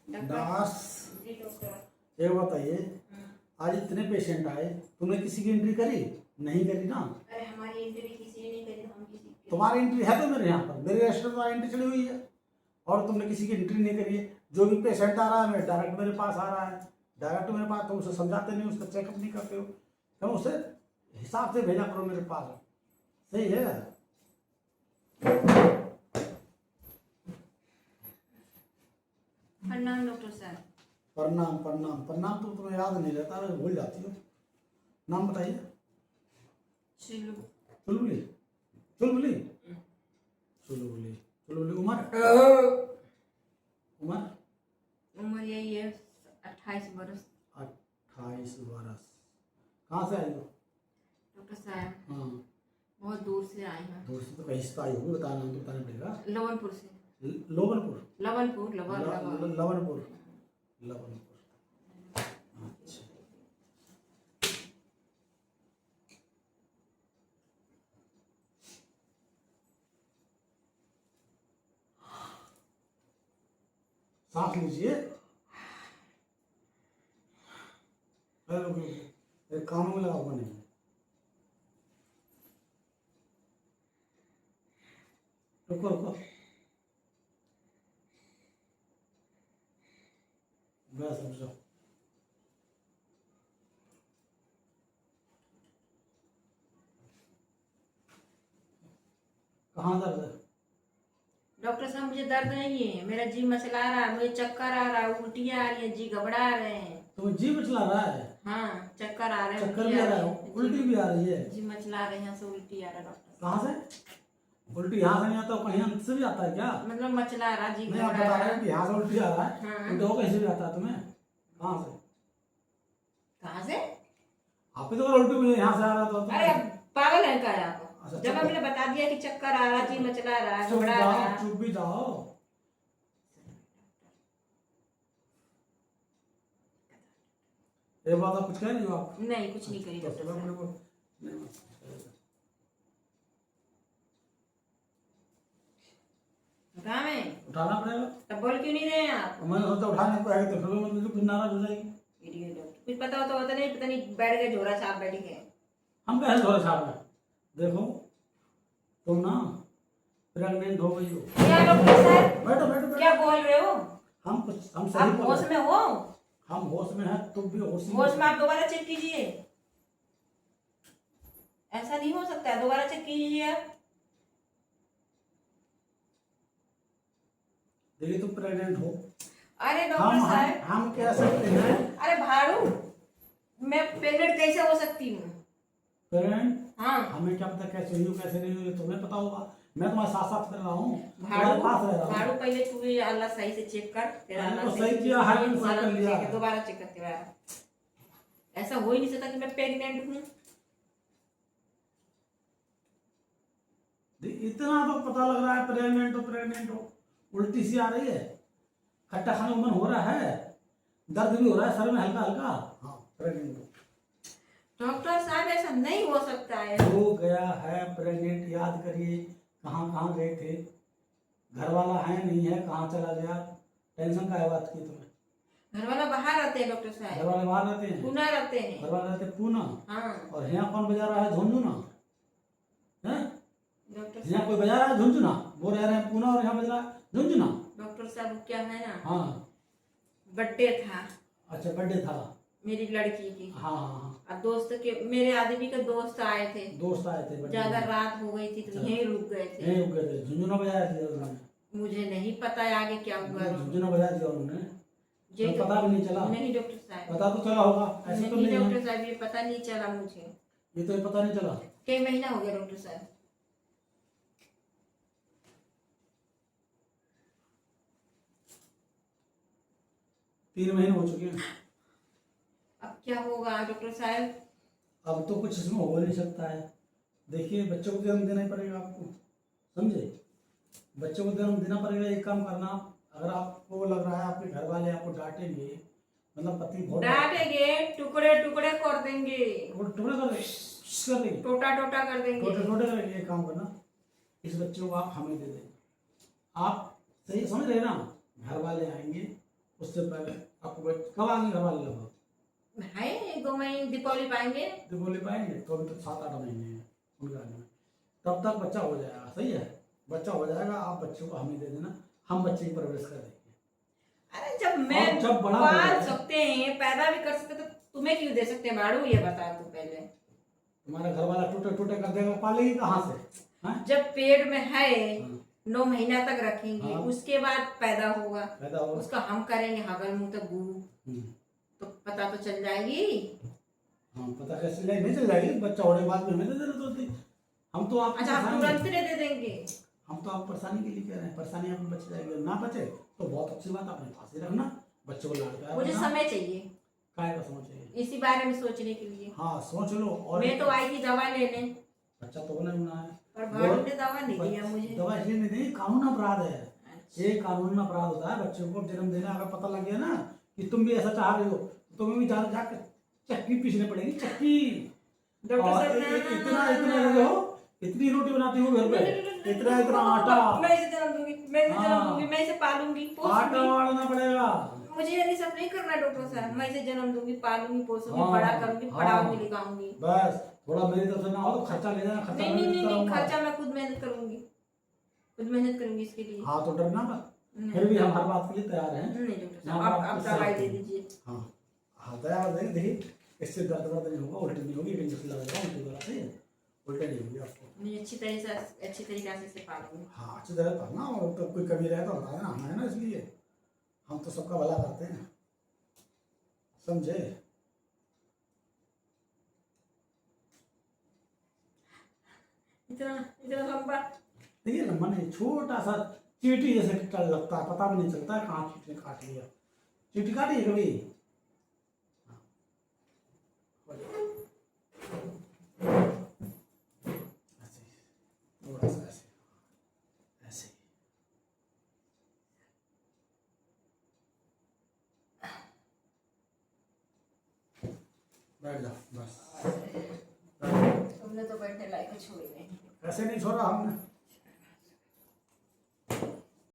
दास, जी doctor. ये बताइए, आज इतने पेशेंट आए, तुमने किसी की एंट्री करी? नहीं करी ना। अरे हमारी एंट्री किसी ने नहीं करी, तो हम किसी की। तुम्हारी एंट्री है तो मेरे यहाँ पर, मेरे रजिस्टर में एंट्री चली हुई है और तुमने किसी की एंट्री नहीं करी है। जो भी पेशेंट आ रहा है मैं डायरेक्ट मेरे पास आ रहा है, डायरेक्ट मेरे पास, तुम उसे समझाते नहीं, उसका चेकअप नहीं करते हो, तुम उसे हिसाब से भेजा करो मेरे पास। सही है। प्रणाम डॉक्टर साहब। प्रणाम प्रणाम प्रणाम, तो तुम्हें याद नहीं रहता, भूल जाती हो। नाम बताइए। चलो। चुलबुली, चुलबुली, चुलबुली, चुलबुली। उम्र उम्र उम्र यही है 28 बरस। 28 बरस। कहाँ से आई हो? डॉक्टर साहब हाँ, बहुत दूर से आई हूँ। दूर से तो कहीं से तो आई होगी, बताना तो बताना पड़ेगा। लवनपुर से। लोबनपुर, लवनपुर लवन। लवनपुर, लवनपुर। अच्छा, सांस लीजिए। अरे रुको, एक कानों में लगाओ नहीं। रुको रुको, बस समझो। कहाँ दर्द है? डॉक्टर साहब मुझे दर्द नहीं है, मेरा जी मचला रहा है, मुझे चक्कर आ रहा है, उल्टियाँ आ रही है, जी घबरा रहे हैं। तुम्हें जी मचला रहा है? हाँ चक्कर आ रहे हैं, चक्कर उल्टी भी आ आ रहा रही है, है, उल्टी भी आ रही है? जी मचला रहे हैं, यहाँ से उल्टी आ रहा है डॉक्टर कहाँ से उल्टी? यहाँ से नहीं आता, कहीं अंत से भी आता है क्या? साहब। मतलब मचला रहा, जी नहीं, आप घबरा बता रहा रहे हैं है। कि यहाँ से उल्टी आ रहा है, हाँ। उल्टी हो कैसे भी आता है तुम्हें? कहाँ से? कहाँ से? आप ही तो बोले उल्टी मुझे यहाँ से आ रहा था अरे अब पागल है क्या आप? अच्छा, जब चुप मैंने बता दिया कि चक्कर आ रहा, जी मचला रहा, घबरा जाओ, रहा। चुप भी जाओ। ये बात आप कुछ कह रही हो आप? नहीं कुछ नहीं करी तो डॉक्टर फिर अपने साहब। को नहीं, कहाँ में? उठाना पड़ेगा। तब बोल क्यों नहीं रहे हैं आप? मैंने सोचा उठाने को आएगी तो फिर मतलब फिर नाराज हो जाएगी। इडियट डॉक्टर, कुछ पता हो तो होता नहीं, पता नहीं बैठ गए झोरा छाप बैठ गए। हम कैसे थोड़ा छाप रहे हैं? देखो, तुम ना प्रेग्नेंट हो गई हो। क्या डॉक्टर साहब? बैठो बैठो बैठो। क्या बोल रहे हो? हम सही आप बोल होश रहे हैं। में हो? हम होश में हैं, तुम भी होश में होश हो। में आप दोबारा चेक कीजिए। ऐसा नहीं हो सकता है, दोबारा चेक कीजिए आप। देखिए तुम प्रेग्नेंट हो। अरे डॉक्टर साहब, हम कह सकते हैं अरे भाड़ू, मैं प्रेग्नेंट कैसे हो सकती हूँ? प्रेग्नेंट। हाँ हमें क्या पता कैसे हुई हो कैसे नहीं हुई, तुम्हें पता होगा। मैं तुम्हारे साथ साथ कर रहा हूँ, तुम्हारे भाड़ू, पास रह रहा भाड़ू हूँ। पहले तू ये अल्लाह सही से चेक कर, फिर मैंने अल्लाह तो सही किया है, मैंने सही कर लिया है। दोबारा चेक करते हुए ऐसा हो ही नहीं सकता कि मैं प्रेग्नेंट हूँ। इतना तो पता लग रहा है प्रेग्नेंट हो। उल्टी सी आ रही है, खट्टा खाने का मन हो रहा है, दर्द भी हो रहा है सर में हल्का हल्का। हाँ, प्रेग्नेंट हो। डॉक्टर साहब ऐसा नहीं हो सकता है। हो गया है प्रेग्नेंट। याद करिए कहाँ कहाँ गए थे, घर वाला है नहीं है, कहाँ चला गया, टेंशन का है बात की तुम्हें? घर वाला बाहर रहते हैं डॉक्टर घर साहब, वाले बाहर रहते हैं, पुणे रहते हैं। घर वाले रहते पूना। हाँ और यहाँ कौन बजा रहा है? झुंझुना है? डॉक्टर यहाँ साहब। कोई बजा रहा है झुंझुना? वो रह रहे हैं पूना और यहाँ बज रहा है झुंझुना। डॉक्टर साहब क्या है ना, हाँ, बर्थडे था अच्छा बर्थडे था। मेरी लड़की की। हाँ हाँ हाँ, अब दोस्त के, मेरे आदमी के दोस्त आए थे, दोस्त आए थे birthday ज्यादा में। रात हो गई थी तो अच्छा। यहीं रुक गए थे। यहीं रुक गए थे, झुंझुना बजाया था उन्होंने। मुझे नहीं पता है आगे क्या हुआ। झुंझुना बजा दिया उन्होंने, ये तो पता भी नहीं चला। नहीं डॉक्टर साहब, पता तो चला होगा, ऐसे तो नहीं नहीं है। डॉक्टर साहब, ये पता नहीं चला मुझे। ये तो पता नहीं चला। कई महीना हो गया डॉक्टर साहब। 3 महीने हो चुके हैं। अब क्या होगा डॉक्टर साहब? अब तो कुछ इसमें हो नहीं सकता है। देखिए बच्चों को जन्म देना ही पड़ेगा आपको, समझे? बच्चों को जन्म देना पड़ेगा। एक काम करना, अगर आपको लग रहा है आपके घर वाले आपको डांटेंगे, मतलब पति बहुत डांटेंगे, टुकड़े टुकड़े कर देंगे, टुकड़े कर देंगे, टोटा टोटा कर देंगे। टोटे टोटे करेंगे। एक काम करना, इस बच्चे को आप हमें दे दें। आप सही समझ रहे ना? घर वाले आएंगे, उससे पहले आपको कब आएंगे घर वाले लोग? है 1-2 महीने दीपावली पाएंगे। दीपावली पाएंगे तो अभी तो 7-8 महीने हैं उनका आने में, तब तक बच्चा हो जाएगा। सही है, बच्चा हो जाएगा, आप बच्चे को हमें दे देना, हम बच्चे की परवरिश कर देंगे। अरे जब मैं जब बड़ा हो पाल जाएगा, सकते हैं, पैदा भी कर सकते, तो तुम्हें क्यों दे सकते हैं बाड़ू? ये बता तू पहले। तुम्हारा घर वाला टूटे टूटे कर देगा, पालेगी कहाँ से? हाँ? जब पेट में है हाँ। 9 महीना तक रखेंगे, हाँ। उसके बाद पैदा होगा, पैदा होगा। उसका हम करेंगे हगल मुंह तक गू, तो पता तो चल जाएगी। हाँ, पता कैसे चलेगा? नहीं चल जाएगी, बच्चा होने के बाद में हमें दे देना होती। हम तो आप अच्छा, आप तुरंत दे देंगे? हम तो आप परेशानी के लिए कह रहे हैं, परेशानी आपको बच जाएगी। ना बचे तो बहुत अच्छी बात, अपने पास ही रखना, बच्चे को लाड़ प्यार मुझे करना। समय चाहिए, काय का समझ चाहिए? इसी बारे में सोचने के लिए। हाँ, सोच लो। और मैं तो आई थी दवा लेने, बच्चा तो होना ही है, पर भाड़ू ने दवा नहीं दिया मुझे। दवा इसलिए नहीं दी, कानून अपराध है। अच्छा। ये कानून में अपराध होता है। बच्चे को जन्म देने अगर पता लग गया ना कि तुम भी ऐसा चाह रहे हो, तो तुम्हें भी जाकर चक्की पीसने पड़ेगी, चक्की। डॉक्टर और साहब, इतना इतना हो, इतनी रोटी बनाती हूँ घर पे, इतना इतना आटा, मैं इसे जन्म दूंगी, मैं इसे जन्म दूंगी, मैं इसे पालूंगी, आटा पोसूंगी। वाड़ना पड़ेगा। मुझे ये सब नहीं करना डॉक्टर साहब, मैं इसे जन्म दूंगी, पालूंगी, पोसूंगी, हाँ, बड़ा करूंगी, हाँ। पढ़ाऊंगी, लिखाऊंगी। बस थोड़ा मेरी तरफ से ना हो तो खर्चा ले जाना, खर्चा नहीं मैं नहीं नहीं नहीं, करूंगा। खर्चा मैं खुद मेहनत करूंगी, खुद मेहनत करूंगी इसके लिए। हाँ, तो डरना मत, नहीं, फिर भी हम हर बात के लिए तैयार हैं। नहीं डॉक्टर यहाँ साहब, पर आप आपको दवाई साथ दे हैं। दीजिए। हाँ हाँ, तैयार देखिए, इससे दर्द वर्द नहीं होगा, उल्टी नहीं होगी, एक इंजेक्शन लगाएगा उल्टी वाला, सही है, उल्टी नहीं होगी आपको। मैं अच्छी तरीके से इसे पालूंगी। हाँ, अच्छी तरह पढ़ना, और तो कोई कमी रहे तो बता देना, हम है ना, इसलिए हम तो सबका भला करते हैं, समझे? इतना इतना लंबा? देखिए लंबा नहीं, छोटा सा चींटी जैसे कल लगता है, पता भी नहीं चलता है कहाँ चींटी ने काट लिया। चींटी काटी है कभी? ऐसे, थोड़ा सा ऐसे, ऐसे। बैठ जाओ बस। तुमने तो बैठने लायक छोड़ी नहीं। ऐसे नहीं छोड़ा हमने।